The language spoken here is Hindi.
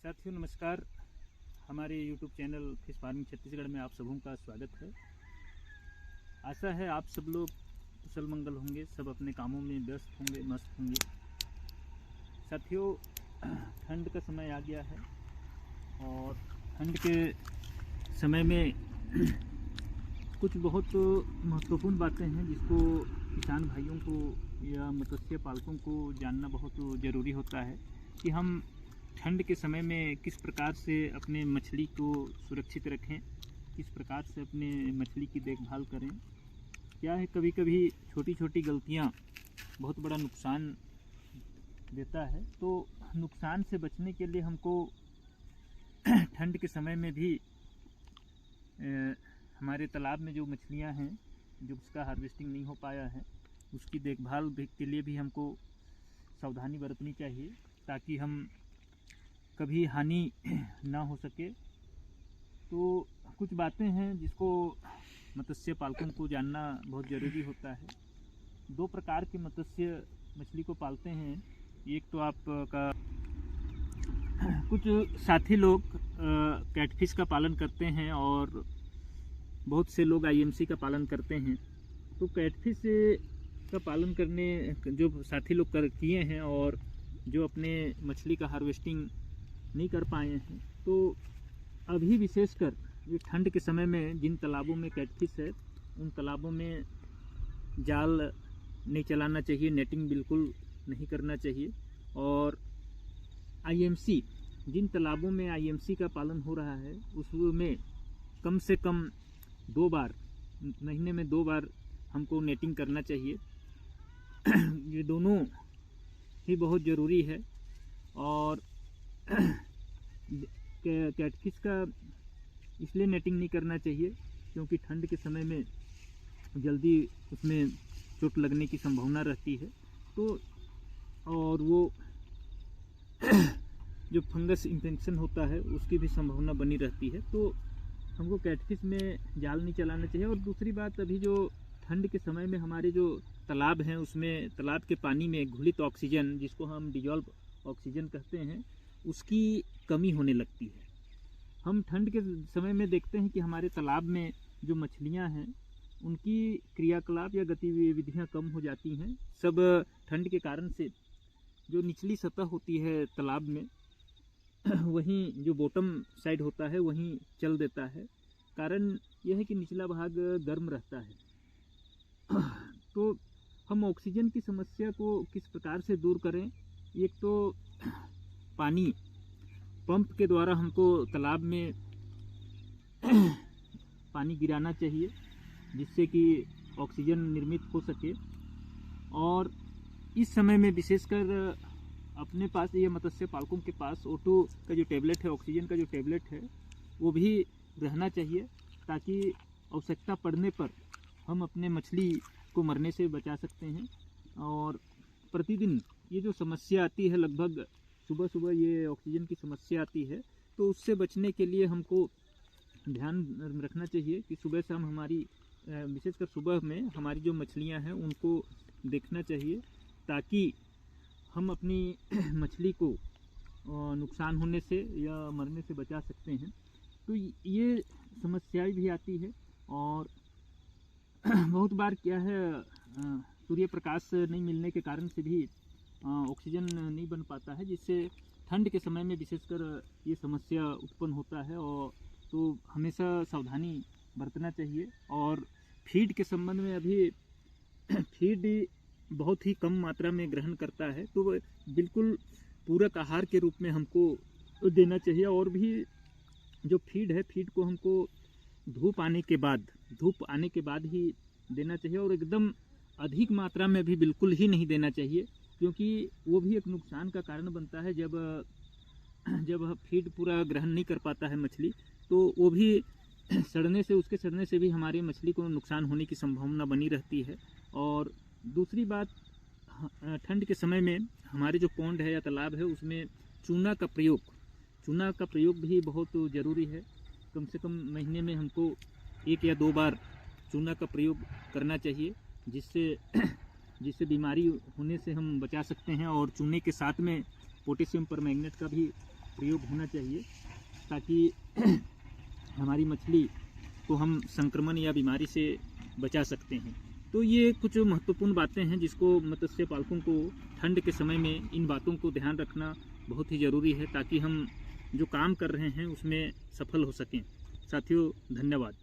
साथियों नमस्कार। हमारे YouTube channel fish farming Chhattisgarh में आप सबों का स्वागत है। आशा है आप सब लोग कुशल मंगल होंगे, सब अपने कामों में व्यस्त होंगे, मस्त होंगे। साथियों ठंड का समय आ गया है और ठंड के समय में कुछ बहुत महत्वपूर्ण बातें हैं जिसको किसान भाइयों को या मत्स्य पालकों को जानना बहुत ज़रूरी होता है कि हम ठंड के समय में किस प्रकार से अपने मछली को सुरक्षित रखें, किस प्रकार से अपने मछली की देखभाल करें। क्या है, कभी कभी छोटी छोटी गलतियां बहुत बड़ा नुकसान देता है, तो नुकसान से बचने के लिए हमको ठंड के समय में भी हमारे तालाब में जो मछलियां हैं, जो उसका हार्वेस्टिंग नहीं हो पाया है, उसकी देखभाल के लिए भी हमको सावधानी बरतनी चाहिए ताकि हम कभी हानि ना हो सके। तो कुछ बातें हैं जिसको मत्स्य पालकों को जानना बहुत ज़रूरी होता है। दो प्रकार के मत्स्य मछली को पालते हैं। एक तो आपका कुछ साथी लोग कैटफिश का पालन करते हैं और बहुत से लोग आईएमसी का पालन करते हैं। तो कैटफिश का पालन करने जो साथी लोग किए हैं और जो अपने मछली का हार्वेस्टिंग नहीं कर पाए हैं, तो अभी विशेषकर ये ठंड के समय में जिन तालाबों में कैटफिश है उन तालाबों में जाल नहीं चलाना चाहिए, नेटिंग बिल्कुल नहीं करना चाहिए। और आईएमसी, जिन तालाबों में आईएमसी का पालन हो रहा है उसमें कम से कम 2 बार, महीने में 2 बार हमको नेटिंग करना चाहिए। ये दोनों ही बहुत ज़रूरी है। और कैटफिश का इसलिए नेटिंग नहीं करना चाहिए क्योंकि ठंड के समय में जल्दी उसमें चोट लगने की संभावना रहती है। तो और वो जो फंगस इन्फेक्शन होता है उसकी भी संभावना बनी रहती है। तो हमको कैटफिश में जाल नहीं चलाना चाहिए। और दूसरी बात, अभी जो ठंड के समय में हमारे जो तालाब हैं उसमें तालाब के पानी में घुलित ऑक्सीजन, जिसको हम डिजॉल्व ऑक्सीजन कहते हैं, उसकी कमी होने लगती है। हम ठंड के समय में देखते हैं कि हमारे तालाब में जो मछलियां हैं उनकी क्रियाकलाप या गतिविधियां कम हो जाती हैं। सब ठंड के कारण से जो निचली सतह होती है तालाब में वहीं जो बॉटम साइड होता है वहीं चल देता है। कारण यह है कि निचला भाग गर्म रहता है। तो हम ऑक्सीजन की समस्या को किस प्रकार से दूर करें? एक तो पानी पंप के द्वारा हमको तालाब में पानी गिराना चाहिए जिससे कि ऑक्सीजन निर्मित हो सके। और इस समय में विशेषकर अपने पास, ये मत्स्य पालकों के पास O2 का जो टेबलेट है, ऑक्सीजन का जो टेबलेट है, वो भी रहना चाहिए ताकि आवश्यकता पड़ने पर हम अपने मछली को मरने से बचा सकते हैं। और प्रतिदिन ये जो समस्या आती है, लगभग सुबह सुबह ये ऑक्सीजन की समस्या आती है, तो उससे बचने के लिए हमको ध्यान रखना चाहिए कि सुबह शाम हमारी, विशेषकर सुबह में हमारी जो मछलियां हैं उनको देखना चाहिए ताकि हम अपनी मछली को नुकसान होने से या मरने से बचा सकते हैं। तो ये समस्याएं भी आती है। और बहुत बार क्या है, सूर्य प्रकाश नहीं मिलने के कारण से भी ऑक्सीजन नहीं बन पाता है, जिससे ठंड के समय में विशेषकर ये समस्या उत्पन्न होता है। और तो हमेशा सावधानी बरतना चाहिए। और फीड के संबंध में, अभी फीड बहुत ही कम मात्रा में ग्रहण करता है, तो बिल्कुल पूरक आहार के रूप में हमको देना चाहिए। और भी जो फीड है, फीड को हमको धूप आने के बाद ही देना चाहिए। और एकदम अधिक मात्रा में भी बिल्कुल ही नहीं देना चाहिए क्योंकि वो भी एक नुकसान का कारण बनता है। जब फीड पूरा ग्रहण नहीं कर पाता है मछली, तो वो भी उसके सड़ने से भी हमारी मछली को नुकसान होने की संभावना बनी रहती है। और दूसरी बात, ठंड के समय में हमारे जो पॉन्ड है या तालाब है उसमें चूना का प्रयोग भी बहुत ज़रूरी है। कम से कम महीने में हमको 1 या 2 बार चूना का प्रयोग करना चाहिए, जिससे बीमारी होने से हम बचा सकते हैं। और चूने के साथ में पोटेशियम परमैंगनेट का भी प्रयोग होना चाहिए, ताकि हमारी मछली को हम संक्रमण या बीमारी से बचा सकते हैं। तो ये कुछ महत्वपूर्ण बातें हैं जिसको मत्स्य पालकों को ठंड के समय में इन बातों को ध्यान रखना बहुत ही ज़रूरी है, ताकि हम जो काम कर रहे हैं उसमें सफल हो सकें। साथियों, धन्यवाद।